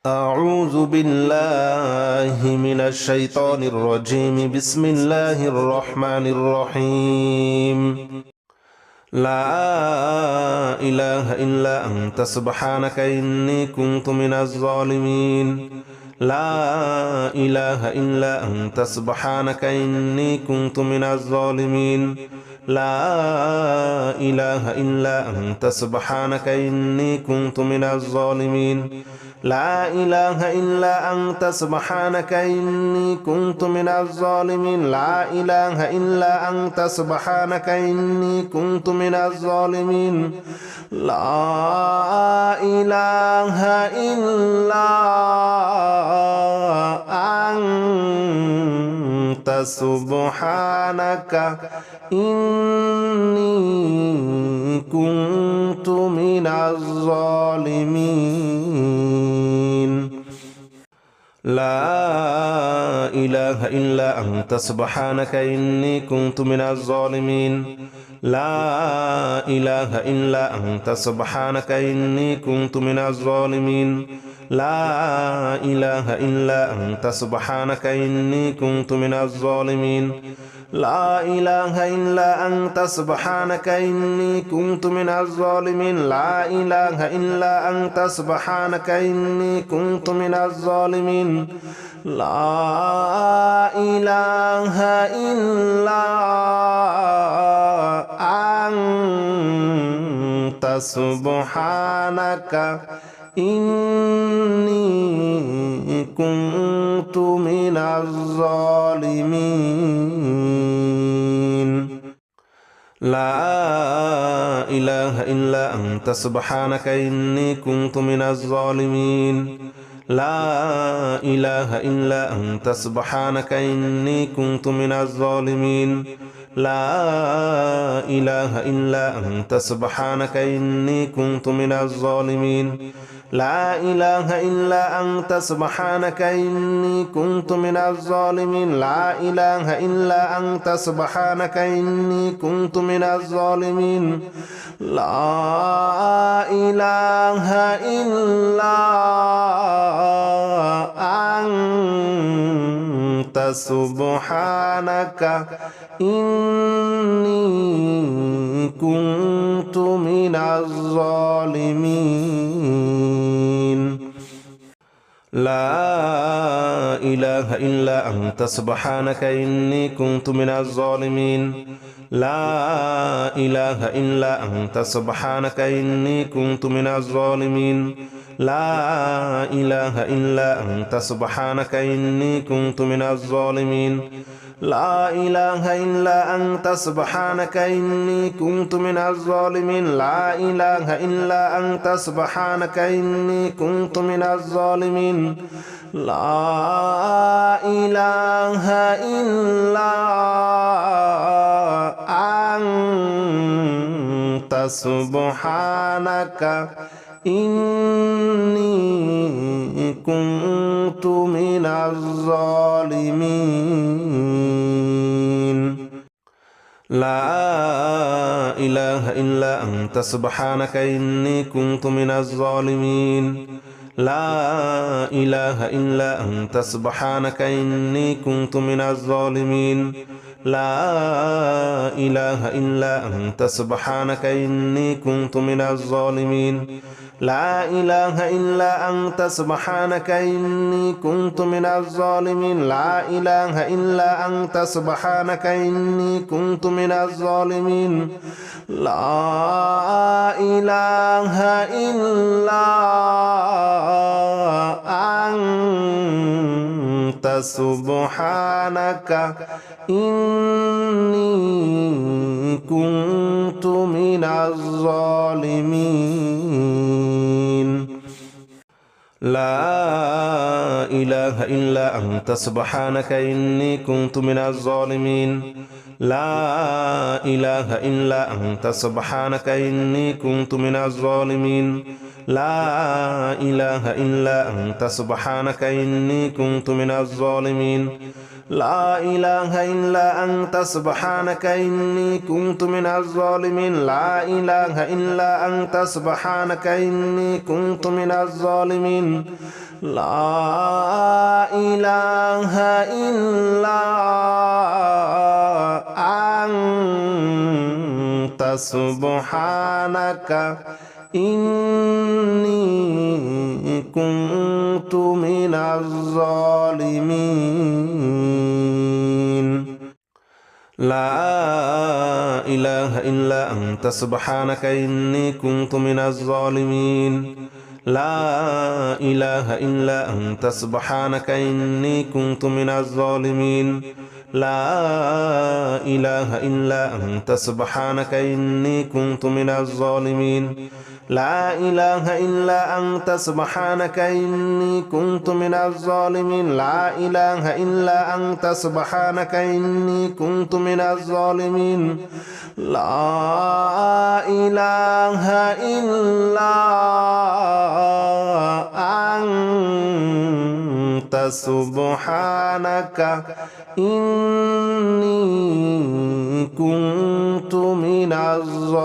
أعوذ بالله من الشيطان الرجيم. بسم الله الرحمن الرحيم. لا إله إلا أنت سبحانك إني كنت من الظالمين. لا إله إلا أنت سبحانك إني كنت من الظالمين. لا إله إلا أنت سبحانك إني كنت من الظالمين. لا إله إلا أنت سبحانك إني كنت من الظالمين. لا إله إلا أنت سبحانك إني كنت من الظالمين. لا إله إلا أنت سبحانك إني كنت من الظالمين. لا إله إلا أنت سبحانك إني كنت من الظالمين. لا إله إلا أنت سبحانك إني كنت من الظالمين. لا إله إلا أنت سبحانك إني كنت من الظالمين. لا إله إلا أنت سبحانك إني كنت من الظالمين. لا إله إلا أنت سبحانك إني كنت من الظالمين. لا إله إلا أنت سبحانك إني كنت من الظالمين. لا إله إلا أنت سبحانك إني كنت من الظالمين. لا إله إلا أنت سبحانك إني كنت من الظالمين. لا إله إلا أنت سبحانك إني كنت من الظالمين. لا إله إلا أنت سبحانك إني كنت من الظالمين. لا إله إلا أنت سبحانك إني كنت من الظالمين. لا إله إلا أنت سبحانك إني كنت من الظالمين. لا إله إلا أنت سبحانك إني كنت من الظالمين. لا إله إلا أنت سبحانك إني كنت من الظالمين. لا إله إلا أنت سبحانك إني كنت من الظالمين. لا إله إلا أنت سبحانك إني كنت من الظالمين. لا إله إلا أنت سبحانك إني كنت من الظالمين. لا إله إلا أنت سبحانك إني كنت من الظالمين. لا إله إلا أنت سبحانك إني كنت من الظالمين. لا إله إلا أنت سبحانك إني كنت من الظالمين. لا إله إلا أنت سبحانك إني كنت من الظالمين. لا إله إلا أنت سبحانك إني كنت من الظالمين. لا إله إلا أنت سبحانك إني كنت من الظالمين. لا إله إلا أنت سبحانك إني كنت من الظالمين. لا إله إلا أنت سبحانك إني كنت من الظالمين. لا إله إلا أنت سبحانك إني كنت من الظالمين. لا إله إلا أنت سبحانك إني كنت من الظالمين. لا إله إلا أنت سبحانك إني كنت من الظالمين. لا إله إلا أنت سبحانك إني كنت من الظالمين. لا إله إلا أنت سبحانك إني كنت من الظالمين لا إله إلا أنت سبحانك إني كنت من الظالمين لا إله إلا أنت سبحانك إني كنت من الظالمين لا إله إلا أنت سبحانك إني كنت من الظالمين لا إله إلا أنت سبحانك إني كنت من الظالمين لا إله إلا أنت سبحانك إني كنت من الظالمين لا إله إلا أنت سبحانك إني كنت من الظالمين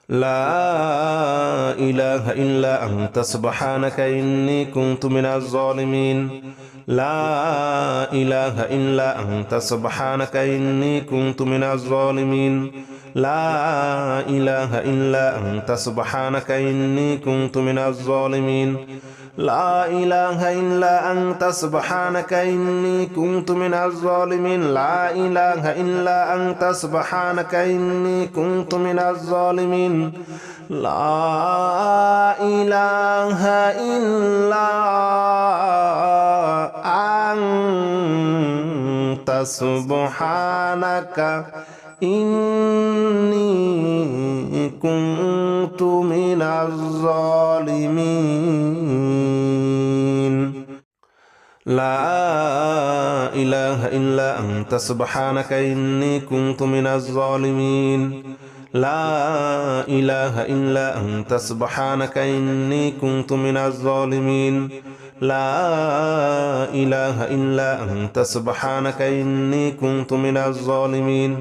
لا إله إلا أنت سبحانك إني كنت من الظالمين لا إله إلا أنت سبحانك إني كنت من الظالمين لا إله إلا أنت سبحانك إني كنت من الظالمين لا إله إلا أنت سبحانك إني كنت من الظالمين لا إله إلا أنت سبحانك إني كنت من الظالمين لا إله إلا أنت سبحانك إني كنت من الظالمين لا إله إلا أنت سبحانك إني كنت من الظالمين لا إله إلا أنت سبحانك إني كنت من الظالمين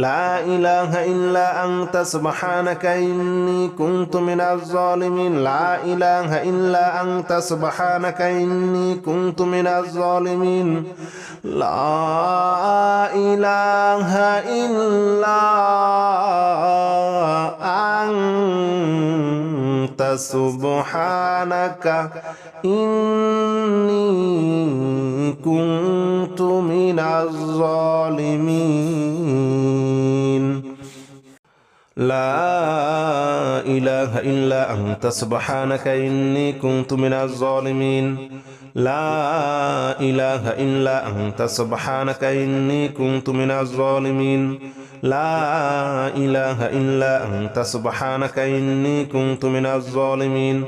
لا إله إلا أنت سبحانك إني كنت من الظالمين لا إله إلا أنت سبحانك إني كنت من الظالمين لا إله إلا أنت سبحانك إني كنت من الظالمين لا إله إلا أنت سبحانك إني كنت من الظالمين لا إله إلا أنت سبحانك إني كنت من الظالمين لا إله إلا أنت سبحانك إني كنت من الظالمين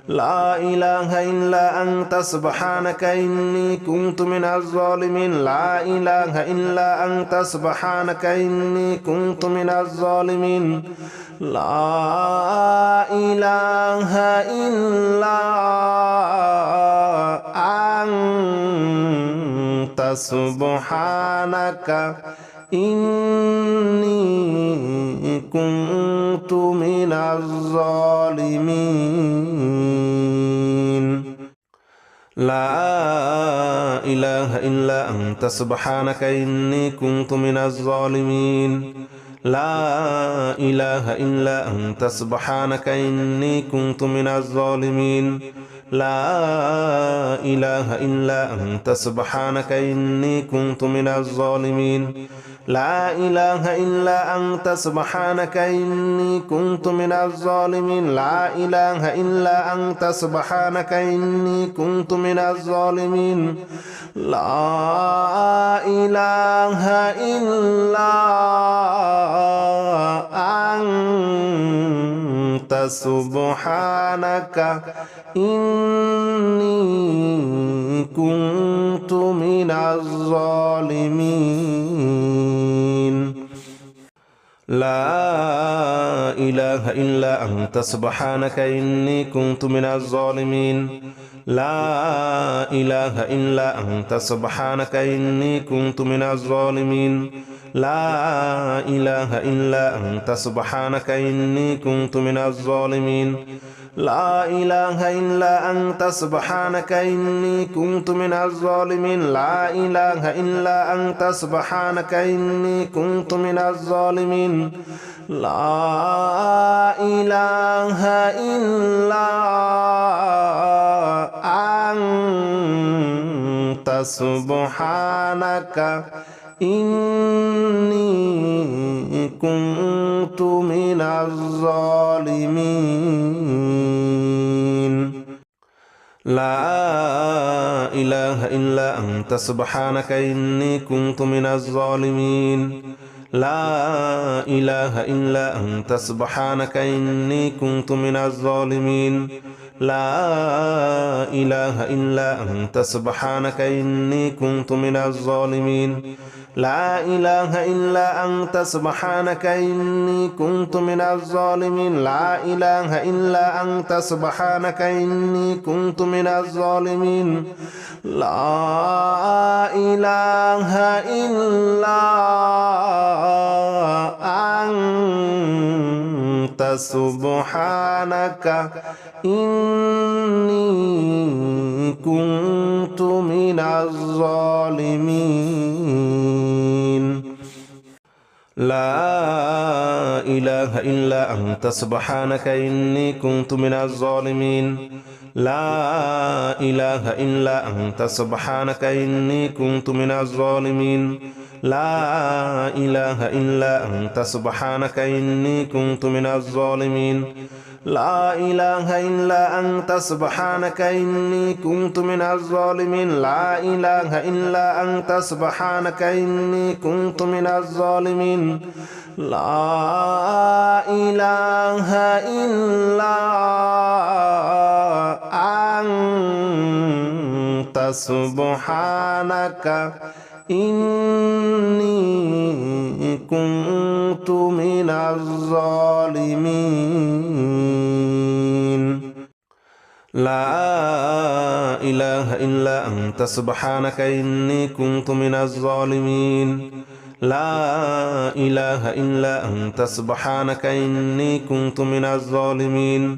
لا إله إلا أنت سبحانك إني كنت من الظالمين لا إله إلا أنت سبحانك إني كنت من الظالمين لا إله إلا أنت سبحانك إني كنت من الظالمين لا إله إلا أنت سبحانك إني كنت من الظالمين لا إله إلا أنت سبحانك إني كنت من الظالمين لا إله إلا أنت سبحانك إني كنت من الظالمين لا إله إلا أنت سبحانك إني كنت من الظالمين لا إله إلا أنت سبحانك إني كنت من الظالمين لا إله إلا أنت سبحانك إني كنت من الظالمين لا إله إلا أنت سبحانك إني كنت من الظالمين لا إله إلا أنت سبحانك إني كنت من الظالمين لا إله إلا أنت سبحانك إني كنت من الظالمين لا إله إلا أنت سبحانك إني كنت من الظالمين لا إله إلا أنت سبحانك إني كنت من الظالمين لا إله إلا أنت سبحانك إني كنت من الظالمين لا إله إلا أنت سبحانك إني كنت من الظالمين لا إله إلا أنت سبحانك إني كنت من الظالمين لا إله إلا أنت سبحانك إني كنت من الظالمين لا إله إلا أنت سبحانك إني كنت من الظالمين لا إله إلا أنت سبحانك إني كنت من الظالمين لا إله إلا أنت سبحانك إني كنت من الظالمين لا إله إلا أنت سبحانك إني كنت من الظالمين لا إله إلا أنت سبحانك إني كنت من الظالمين لا إله إلا أنت سبحانك إني كنت من الظالمين لا إله إلا أنت سبحانك إني كنت من الظالمين لا إله إلا أنت سبحانك إني كنت من الظالمين لا إله إلا أنت سبحانك إني كنت من الظالمين لا إله إلا أنت سبحانك إني كنت من الظالمين لا إله إلا أنت سبحانك إني كنت من الظالمين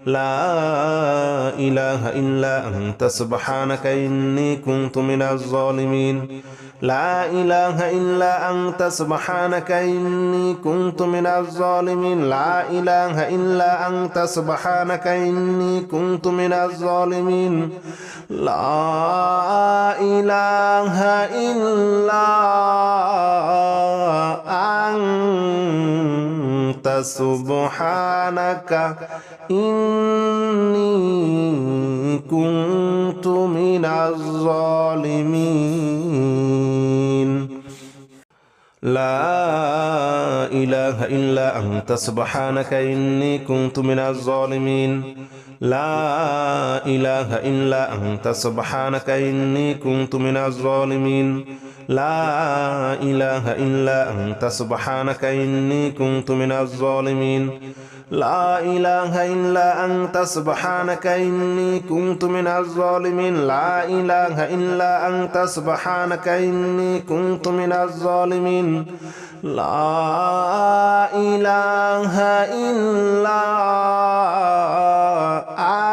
لا إله إلا أنت سبحانك إني كنت من الظالمين لا إله إلا أنت سبحانك إني كنت من الظالمين لا إله إلا أنت سبحانك إني كنت من الظالمين لا إله إلا أنت سبحانك إني كنت من الظالمين لا إله إلا أنت سبحانك إني كنت من الظالمين لا إله إلا أنت سبحانك إني كنت من الظالمين لا إله إلا أنت سبحانك إني كنت من الظالمين لا إله إلا أنت سبحانك إني كنت من الظالمين لا إله إلا أنت سبحانك إني كنت من الظالمين لا إله إلا أنت سبحانك إني كنت من الظالمين لا إله إلا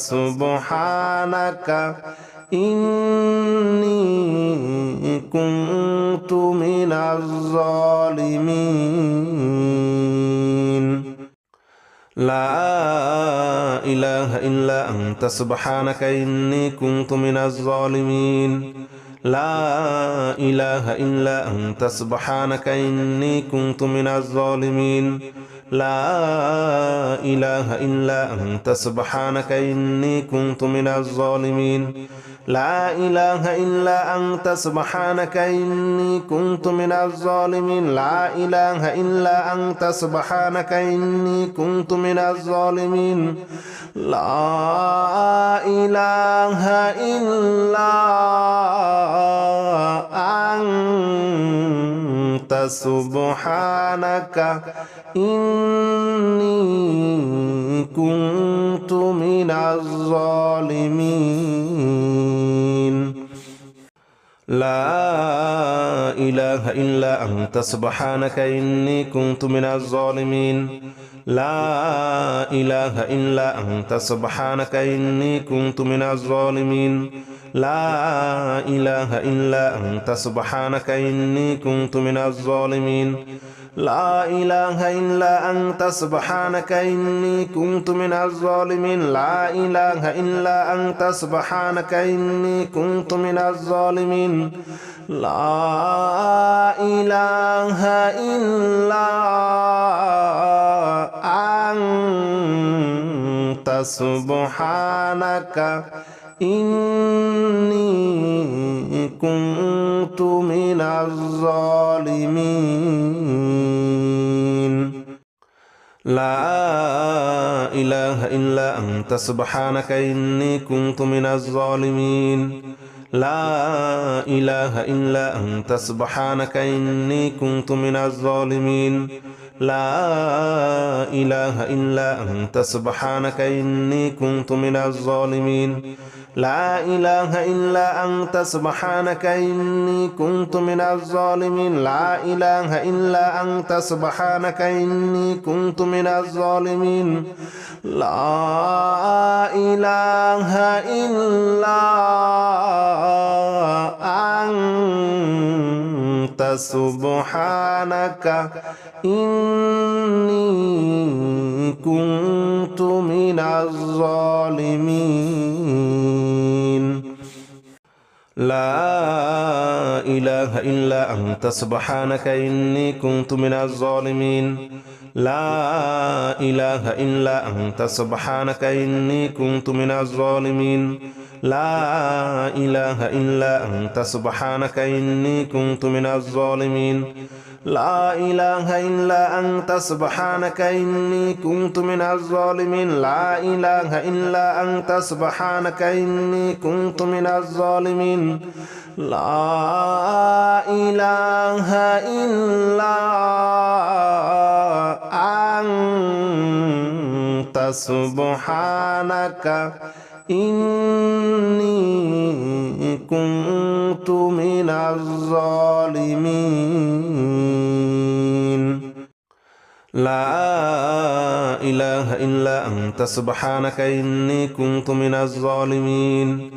أنت سبحانك إني كنت من الظالمين لا إله إلا أنت سبحانك إني كنت من الظالمين لا إله إلا أنت سبحانك إني كنت من الظالمين لا إله إلا أنت سبحانك إني كنت من الظالمين لا إله إلا أنت سبحانك إني كنت من الظالمين لا إله إلا أنت سبحانك إني كنت من الظالمين لا إله إلا أنت سبحانك إني كنت من الظالمين لا إله إلا أنت سبحانك إني كنت من الظالمين لا إله إلا أنت سبحانك إني كنت من الظالمين لا إله إلا أنت سبحانك إني كنت من الظالمين لا إله إلا أنت سبحانك إني كنت من الظالمين لا إله إلا أنت سبحانك إني كنت من الظالمين لا إله إلا أنت سبحانك إني كنت من الظالمين لا إله إلا أنت سبحانك إني كنت من الظالمين لا إله إلا أنت سبحانك إني كنت من الظالمين لا إله إلا أنت سبحانك إني كنت من الظالمين لا إله إلا أنت سبحانك إني كنت من الظالمين لا إله إلا أنت سبحانك إني كنت من الظالمين لا إله إلا أنت سبحانك إني كنت من الظالمين لا إله إلا أنت سبحانك إني كنت من الظالمين لا إله إلا أنت سبحانك إني كنت من الظالمين لا إله إلا أنت سبحانك إني كنت من الظالمين لا إله إلا أنت سبحانك إني كنت من الظالمين لا إله إلا أنت سبحانك إني كنت من الظالمين لا إله إلا أنت سبحانك إني كنت من الظالمين لا إله إلا أنت سبحانك إني كنت من الظالمين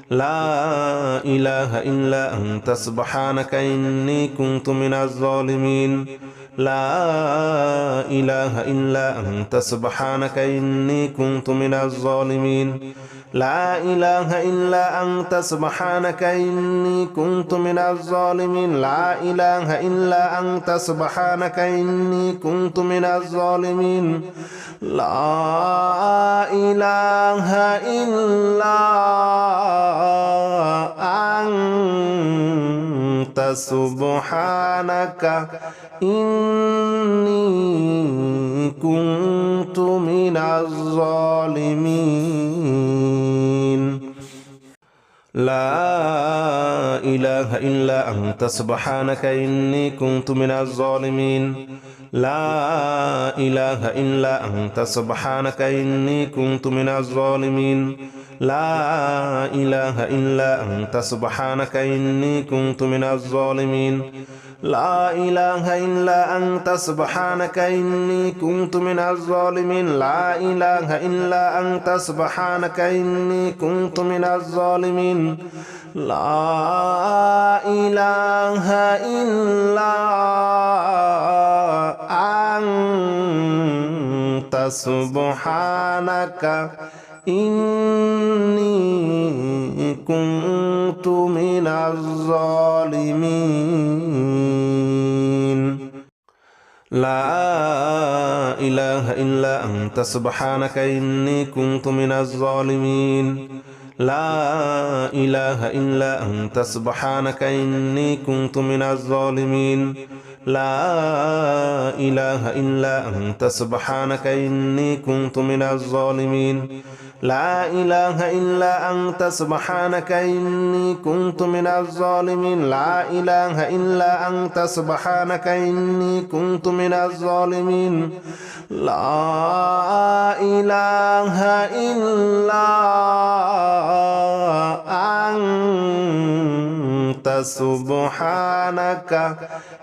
لا إله إلا أنت سبحانك إني كنت من الظالمين لا إله إلا أنت سبحانك إني كنت من الظالمين لا إله إلا أنت سبحانك إني كنت من الظالمين لا إله إلا أنت سبحانك إني كنت من الظالمين لا إله إلا أنت سبحانك إني كنت من الظالمين لا إله إلا أنت سبحانك إني كنت من الظالمين لا إله إلا أنت سبحانك إني كنت من الظالمين لا إله إلا أنت سبحانك إني كنت من الظالمين لا إله إلا أنت سبحانك إني كنت من الظالمين لا إله إلا أنت سبحانك إني كنت من الظالمين لا إله إلا أنت سبحانك إني كنت من الظالمين لا إله إلا أنت سبحانك إني كنت من الظالمين لا إله إلا أنت سبحانك إني كنت من الظالمين لا إله إلا أنت سبحانك إني كنت من الظالمين لا إله إلا أنت سبحانك إني كنت من الظالمين لا إله إلا أنت سبحانك إني كنت من الظالمين لا إله إلا أنت سبحانك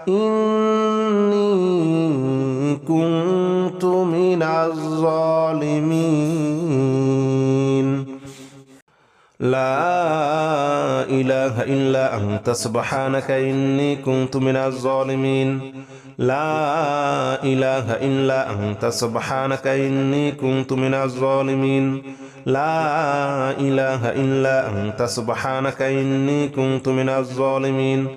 إني كنت من الظالمين لا إله إلا أنت سبحانك إني كنت من الظالمين لا إله إلا أنت سبحانك إني كنت من الظالمين لا إله إلا أنت سبحانك إني كنت من الظالمين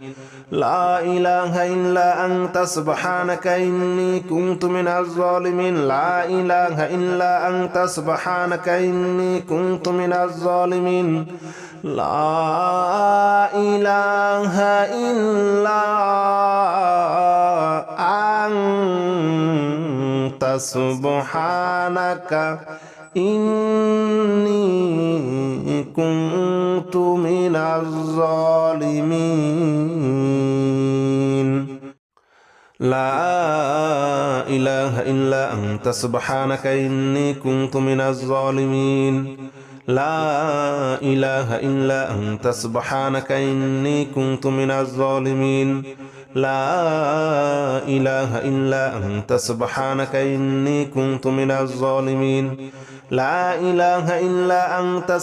لا إله إلا أنت سبحانك إني كنت من الظالمين لا إله إلا أنت سبحانك إني كنت من الظالمين لا إله إلا أنت سبحانك إني كنت من الظالمين لا إله إلا أنت سبحانك إني كنت من الظالمين لا إله إلا أنت سبحانك إني كنت من الظالمين لا إله إلا أنت سبحانك إني كنت من الظالمين لا إله إلا أنت سبحانك إني كنت من الظالمين لا إله إلا أنت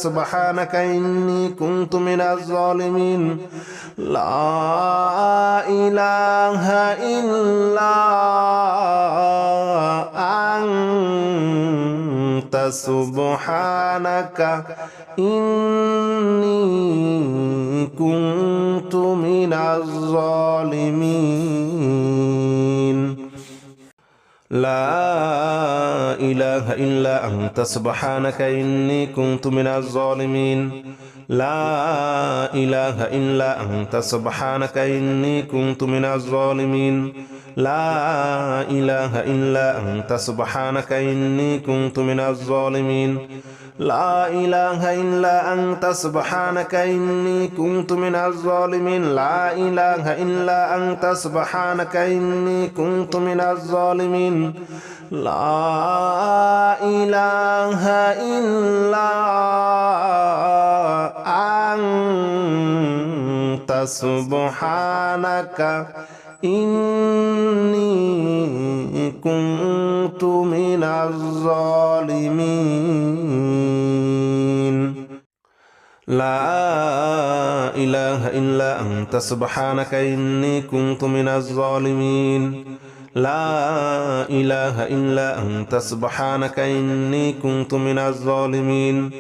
سبحانك إني كنت من الظالمين لا إله إلا أنت سبحانك إني كنت من الظالمين لا إله إلا أنت سبحانك إني كنت من الظالمين لا إله إلا أنت سبحانك إني كنت من الظالمين لا إله إلا أنت سبحانك إني كنت من الظالمين لا إله إلا أنت سبحانك إني كنت من الظالمين لا إله إلا أنت سبحانك إني كنت من الظالمين لا إله إلا أنت سبحانك إني كنت من الظالمين لا إله إلا أنت سبحانك إني كنت من الظالمين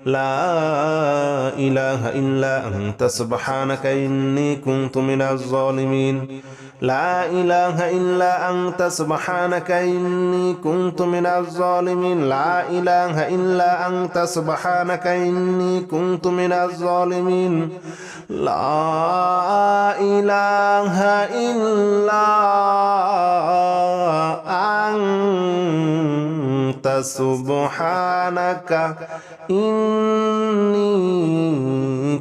لا إله إلا أنت سبحانك إني كنت من الظالمين لا إله إلا أنت سبحانك إني كنت من الظالمين لا إله إلا أنت سبحانك إني كنت من الظالمين لا إله إلا أنت سبحانك إني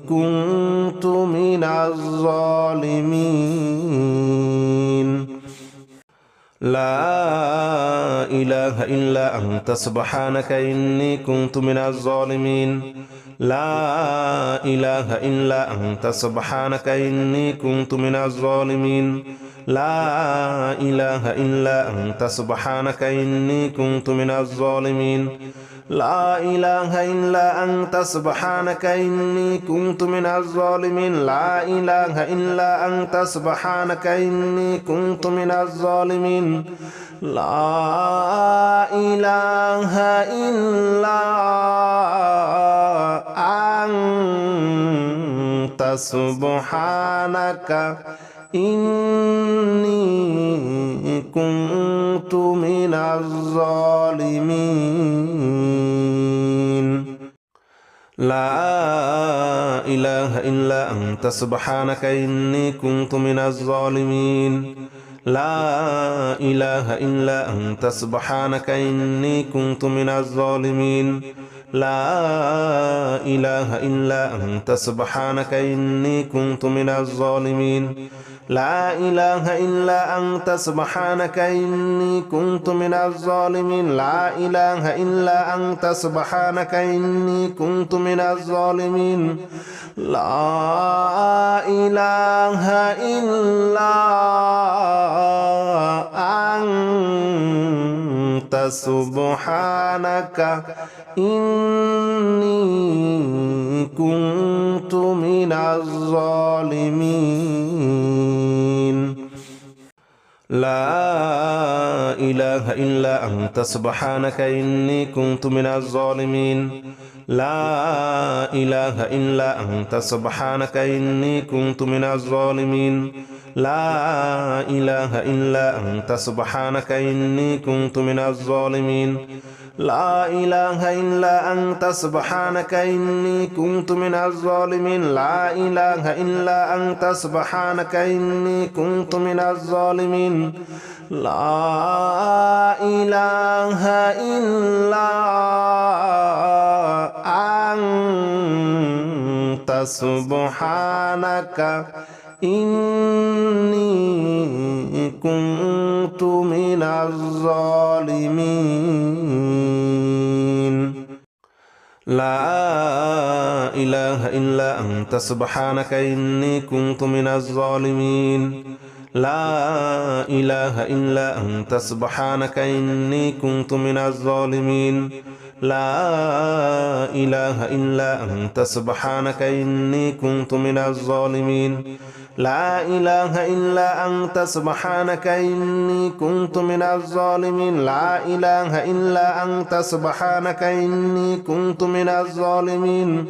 كنت من الظالمين لا إله إلا أنت سبحانك إني كنت من الظالمين لا إله إلا أنت سبحانك إني كنت من الظالمين لا إله إلا أنت سبحانك إني كنت من الظالمين لا إله إلا أنت سبحانك إني كنت من الظالمين لا إله إلا أنت سبحانك إني كنت من الظالمين لا إله إلا أنت سبحانك إني كنت من الظالمين لا إله إلا أنت سبحانك إني كنت من الظالمين لا إله إلا أنت سبحانك إني كنت من الظالمين لا إله إلا أنت سبحانك إني كنت من الظالمين لا إله إلا أنت سبحانك إني كنت من الظالمين لا إله إلا أنت سبحانك إني كنت من الظالمين لا إله إلا أنت سبحانك إني كنت من الظالمين لا إله إلا أنت سبحانك إني كنت من الظالمين لا إله إلا أنت سبحانك إني كنت من الظالمين لا إله إلا أنت سبحانك إني كنت من الظالمين لا إله إلا أنت سبحانك إني كنت من الظالمين لا إله إلا أنت سبحانك إني كنت من الظالمين لا إله إلا أنت سبحانك إني كنت من الظالمين لا إله إلا أنت سبحانك إني كنت من الظالمين لا إله إلا أنت سبحانك إني كنت من الظالمين لا إله إلا أنت سبحانك إني كنت من الظالمين لا إله إلا أنت سبحانك إني كنت من الظالمين لا إله إلا أنت سبحانك إني كنت من الظالمين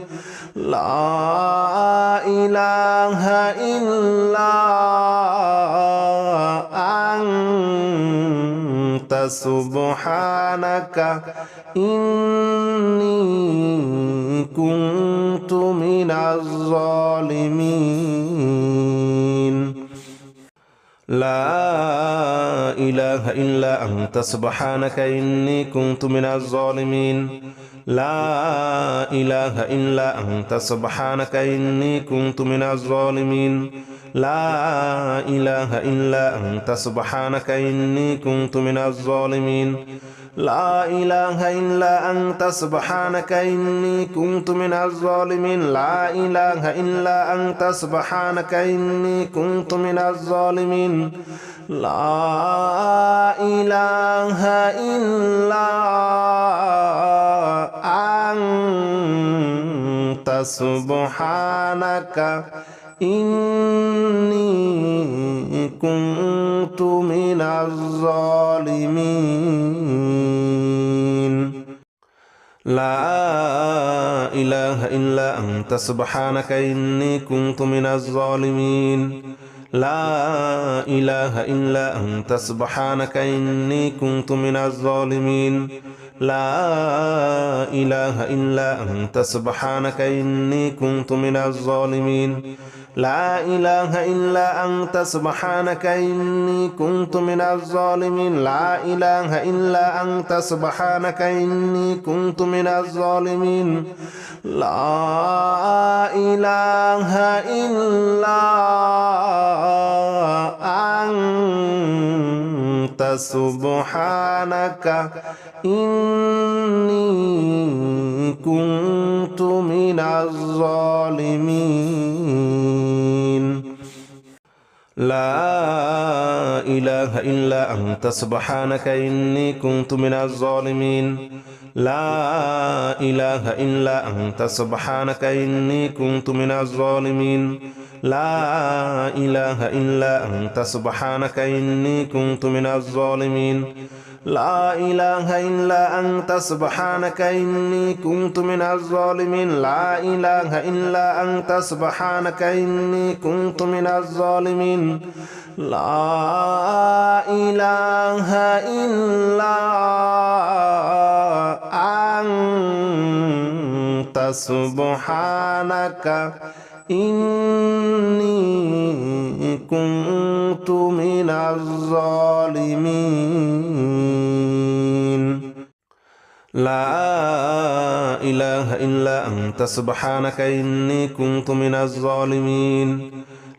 لا إله إلا أنت سبحانك إني كنت من الظالمين لا إله إلا أنت سبحانك إني كنت من الظالمين لا إله إلا أنت سبحانك إني كنت من الظالمين لا إله إلا أنت سبحانك إني كنت من الظالمين لا إله إلا أنت سبحانك إني كنت من الظالمين لا إله إلا أنت سبحانك إني كنت من الظالمين لا إله إلا أنت سبحانك إني كنت من الظالمين لا إله إلا أنت سبحانك إني كنت من الظالمين لا إله إلا أنت سبحانك إني كنت من الظالمين لا إله إلا أنت سبحانك إني كنت من الظالمين لا إله إلا أنت سبحانك إني كنت من الظالمين لا إله إلا أنت سبحانك إني كنت من الظالمين لا إله إلا أنت سبحانك إني كنت من الظالمين لا إله إلا أنت سبحانك إني كنت من الظالمين لا إله إلا أنت سبحانك إني كنت من الظالمين لا إله إلا أنت سبحانك إني كنت من الظالمين لا إله إلا أنت سبحانك إني كنت من الظالمين لا إله إلا أنت سبحانك إني كنت من الظالمين لا إله إلا أنت سبحانك إني كنت من الظالمين لا إله إلا أنت سبحانك إني كنت من الظالمين لا إله إلا أنت سبحانك إني كنت من الظالمين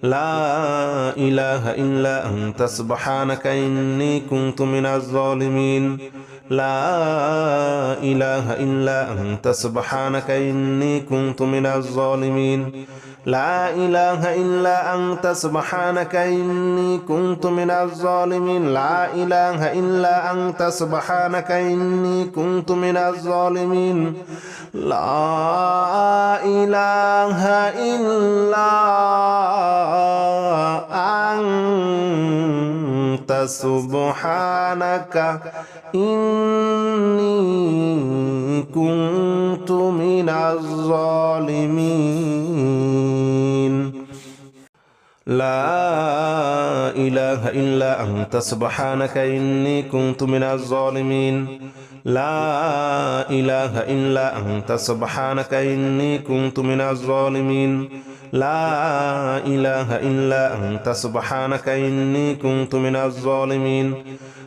لا إله إلا أنت سبحانك إني كنت من الظالمين لا إله إلا أنت سبحانك إني كنت من الظالمين لا إله إلا أنت سبحانك إني كنت من الظالمين لا إله إلا أنت سبحانك إني كنت من الظالمين لا إله إلا أنت سبحانك إني كنت من الظالمين لا إله إلا أنت سبحانك إني كنت من الظالمين لا إله إلا أنت سبحانك إني كنت من الظالمين لا إله إلا أنت سبحانك إني كنت من الظالمين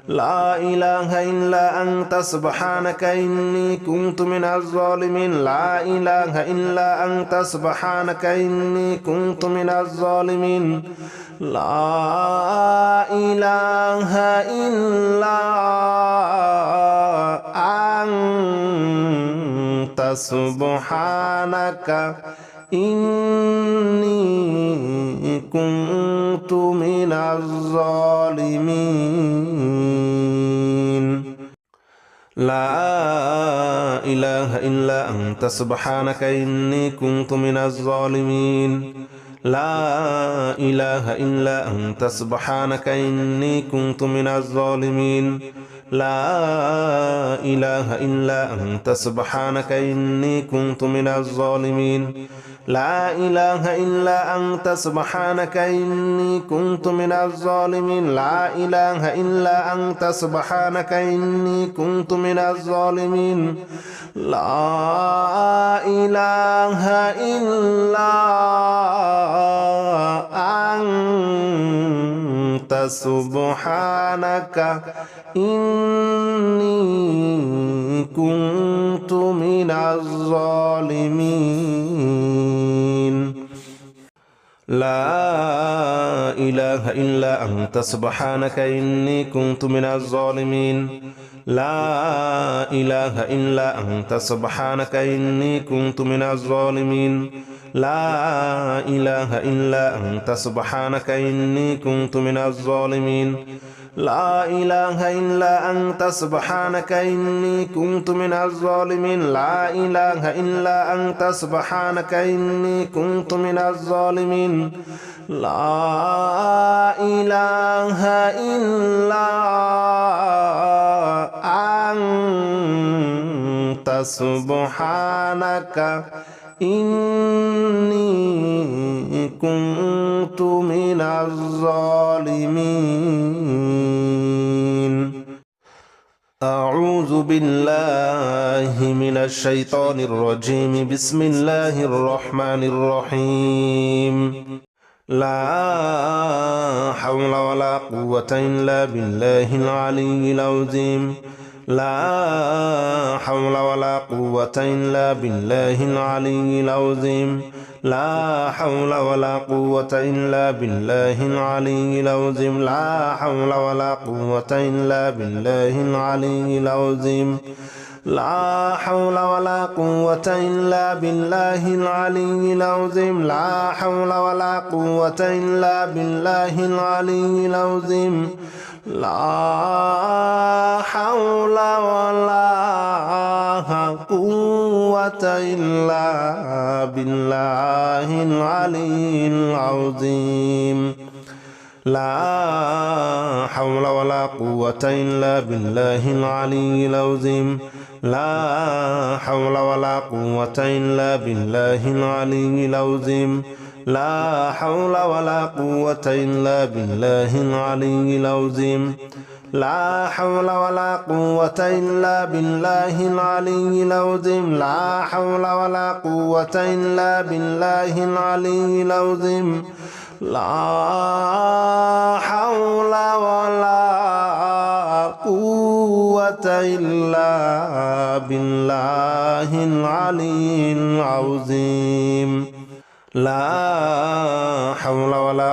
لا إله إلا أنت سبحانك إني كنت من الظالمين لا إله إلا أنت سبحانك إني كنت من الظالمين لا إله إلا أنت سبحانك إني كنت من الظالمين لا إله إلا أنت سبحانك إني كنت من الظالمين لا إله إلا أنت سبحانك إني كنت من الظالمين لا إله إلا أنت سبحانك إني كنت من الظالمين لا إله إلا أنت سبحانك إني كنت من الظالمين لا إله إلا أنت سبحانك إني كنت من الظالمين لا إله إلا أنت سبحانك إني كنت من الظالمين لا إله إلا أنت سبحانك إني كنت من الظالمين لا إله إلا أنت سبحانك إني كنت من الظالمين لا إله إلا أنت سبحانك إني كنت من الظالمين لا إله إلا أنت سبحانك إني كنت من الظالمين لا إله إلا أنت سبحانك إني كنت من الظالمين لا إله إلا أنت سبحانك إني كنت من الظالمين أعوذ بالله من الشيطان الرجيم بسم الله الرحمن الرحيم لا حول ولا قوة إلا بالله العلي العظيم لا حول ولا قوة إلا بالله العلي العظيم لا حول ولا قوة إلا بالله العلي العظيم لا حول ولا قوة إلا بالله العلي العظيم لا حول ولا قوة إلا بالله العلي العظيم لا حول ولا قوة إلا بالله العلي العظيم لا حول ولا قوة إلا بالله العلي العظيم لا حول ولا قوة إلا بالله العلي العظيم لا حول ولا قوة إلا بالله العلي العظيم لا حول ولا قوة إلا بالله العلي العظيم لا حول ولا قوة إلا بالله العلي العظيم لا حول ولا قوة إلا بالله العلي العظيم لا حول ولا قوة إلا بالله العلي العظيم لا حول ولا